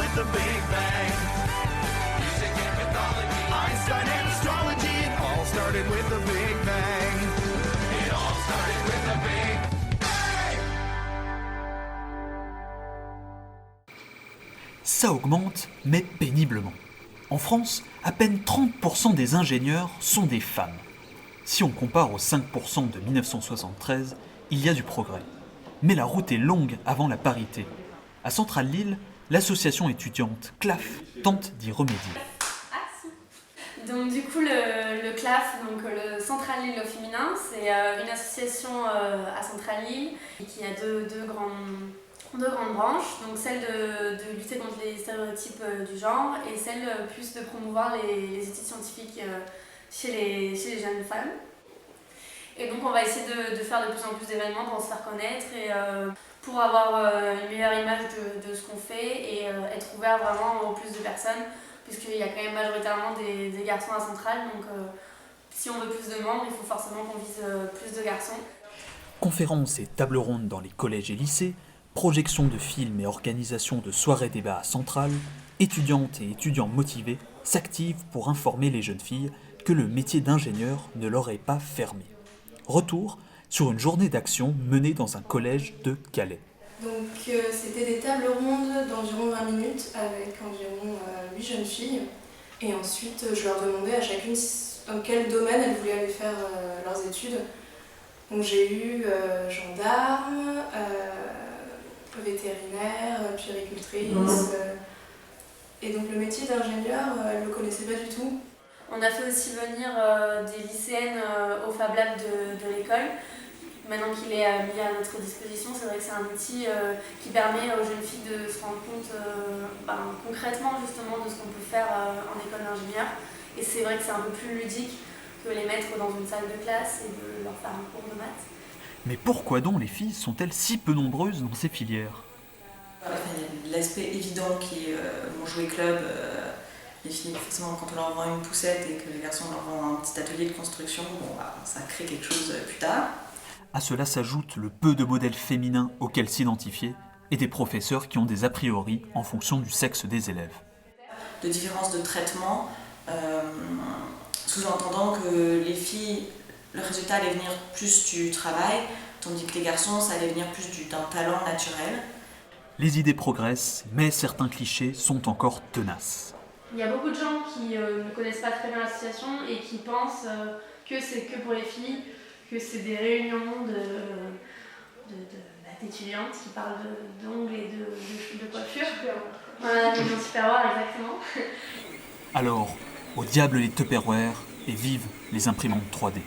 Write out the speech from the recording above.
with the Big Bang. Music and mythology, Einstein and astrology, it all started with the Big Bang. It all started with the Big Bang. Ça augmente, mais péniblement. En France, à peine 30% des ingénieurs sont des femmes. Si on compare aux 5% de 1973, il y a du progrès. Mais la route est longue avant la parité. À Centrale Lille, l'association étudiante CLAF tente d'y remédier. Donc du coup le CLAF, donc le Centrale Lille au féminin, c'est une association à Centrale Lille qui a deux grandes branches, donc celle de lutter contre les stéréotypes du genre et celle plus de promouvoir les études scientifiques chez les jeunes femmes. Et donc on va essayer de faire de plus en plus d'événements pour se faire connaître et pour avoir une meilleure image de ce qu'on fait et être ouvert vraiment au plus de personnes, puisqu'il y a quand même majoritairement des garçons à Centrale, donc si on veut plus de membres, il faut forcément qu'on vise plus de garçons. Conférences et tables rondes dans les collèges et lycées, projections de films et organisation de soirées débats à Centrale, étudiantes et étudiants motivés s'activent pour informer les jeunes filles que le métier d'ingénieur ne leur est pas fermé. Retour sur une journée d'action menée dans un collège de Calais. Donc c'était des tables rondes d'environ 20 minutes avec environ 8 jeunes filles. Et ensuite je leur demandais à chacune dans quel domaine elles voulaient aller faire leurs études. Donc j'ai eu gendarme, vétérinaire, puéricultrice. Et donc le métier d'ingénieur, elles ne le connaissaient pas du tout. On a fait aussi venir des lycéennes au Fab Lab de l'école. Maintenant qu'il est mis à notre disposition, c'est vrai que c'est un outil qui permet aux jeunes filles de se rendre compte concrètement justement de ce qu'on peut faire en école d'ingénieur. Et c'est vrai que c'est un peu plus ludique que les mettre dans une salle de classe et de leur faire un cours de maths. Mais pourquoi donc les filles sont-elles si peu nombreuses dans ces filières ? Il y a l'aspect évident qui est mon jouet club. Les filles, forcément, quand on leur vend une poussette et que les garçons leur vendent un petit atelier de construction, ça crée quelque chose plus tard. À cela s'ajoute le peu de modèles féminins auxquels s'identifier et des professeurs qui ont des a priori en fonction du sexe des élèves. De différence de traitement, sous-entendant que les filles, le résultat allait venir plus du travail, tandis que les garçons, ça allait venir plus d'un talent naturel. Les idées progressent, mais certains clichés sont encore tenaces. Il y a beaucoup de gens qui ne connaissent pas très bien l'association et qui pensent que c'est que pour les filles, que c'est des réunions d'étudiantes qui parlent d'ongles et de coiffure. Voilà, des gens super exactement. Alors, au diable les Tupperware et vive les imprimantes 3D.